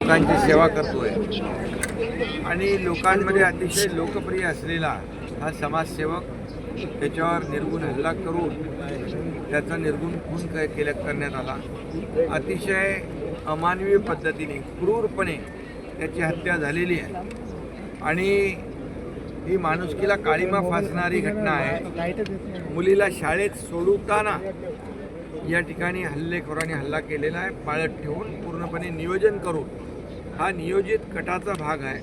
लोकांची सेवा करतोय आणि लोकांमध्ये अतिशय लोकप्रिय असलेला हा समाजसेवक त्याच्यावर निर्गुण हल्ला करून त्याचा निर्गुण खून करण्यात आला। अतिशय अमानवीय पद्धतीने क्रूरपणे त्याची हत्या झालेली आहे आणि ही माणुसकीला काळीमा फासणारी घटना आहे। मुलीला शाळेत सोडवताना या ठिकाणी हल्लेखोरांनी हल्ला केलेला आहे, पाळत ठेवून पूर्णपणे नियोजन करून। हा नियोजित कटाचा भाग आहे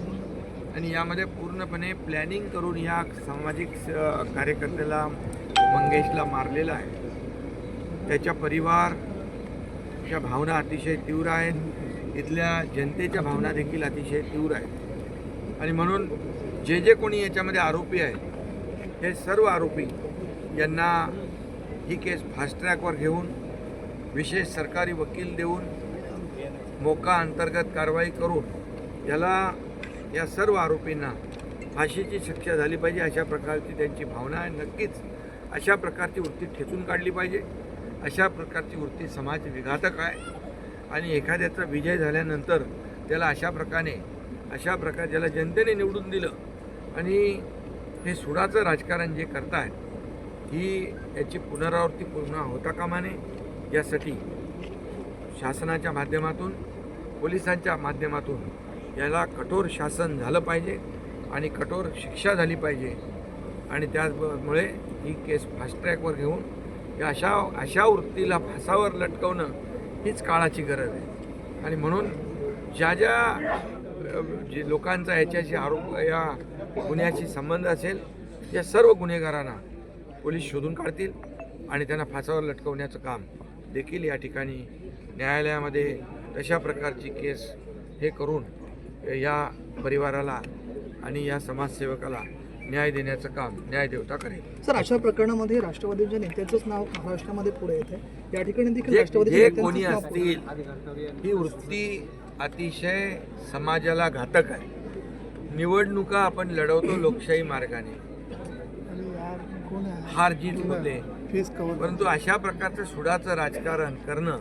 आणि यामध्ये पूर्णपणे प्लॅनिंग करून या सामाजिक कार्यकर्त्याला मंगेशला मारलेला आहे। त्याच्या परिवारच्या भावना अतिशय तीव्र आहेत, इथल्या जनतेच्या भावना देखील अतिशय तीव्र आहेत आणि म्हणून जे कोणी याच्यामध्ये आरोपी आहेत हे सर्व आरोपी यांना ही केस फास्ट ट्रॅकवर घेऊन विशेष सरकारी वकील देऊन मोका अंतर्गत कारवाई करून या सर्व आरोपींना फाशीची शिक्षा झाली पाहिजे अशा प्रकारची त्यांची भावना आहे। नक्कीच अशा प्रकारची वृत्ती ठेचून काढली पाहिजे। अशा प्रकारची वृत्ती समाज विघातक आहे आणि एखाद्याचा विजय झाल्यानंतर त्याला अशा प्रकारे ज्याला जनतेने निवडून दिलं आणि हे सुडाचं राजकारण जे करतायत याची पुनरावृत्ती पुन्हा होता कामा नये यासाठी शासनाच्या माध्यमातून पोलिसांच्या माध्यमातून याला कठोर शासन झालं पाहिजे आणि कठोर शिक्षा झाली पाहिजे आणि त्यामुळे ही केस फास्ट ट्रॅकवर घेऊन अशा वृत्तीला फासावर लटकवणं हीच काळाची गरज आहे आणि म्हणून जे लोकांचा याच्याशी या गुन्ह्याशी संबंध असेल या सर्व गुन्हेगारांना पोलीस शोधून काढतील आणि त्यांना फासावर लटकवण्याचं काम देखील या ठिकाणी न्यायालयामध्ये तशा प्रकारची केस हे करून या परिवाराला आणि या समाजसेवकाला न्याय देण्याचं काम न्यायदेवता करेल। सर, अशा प्रकरणामध्ये राष्ट्रवादीच्या नेत्यांचंच नाव महाराष्ट्रामध्ये पुढे येते। या ठिकाणी देखील जे कोणी असतील ही वृत्ती अतिशय समाजाला घातक आहे। निवडणुका आपण लढवतो लोकशाही मार्गाने, हार जीत होते, परंतु अशा प्रकारचं सुडाचं राजकारण करणं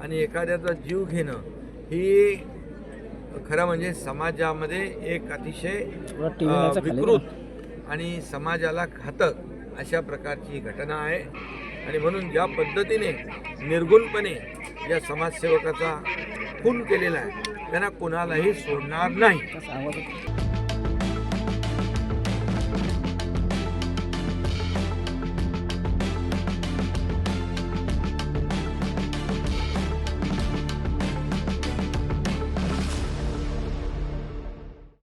आणि एखाद्याचा जीव घेणं ही खरं म्हणजे समाजामध्ये एक अतिशय विकृत आणि समाजाला घातक अशा प्रकारची घटना आहे आणि म्हणून ज्या पद्धतीने निर्गुणपणे या समाजसेवकाचा खून केलेला आहे त्यांना कोणालाही सोडणार नाही।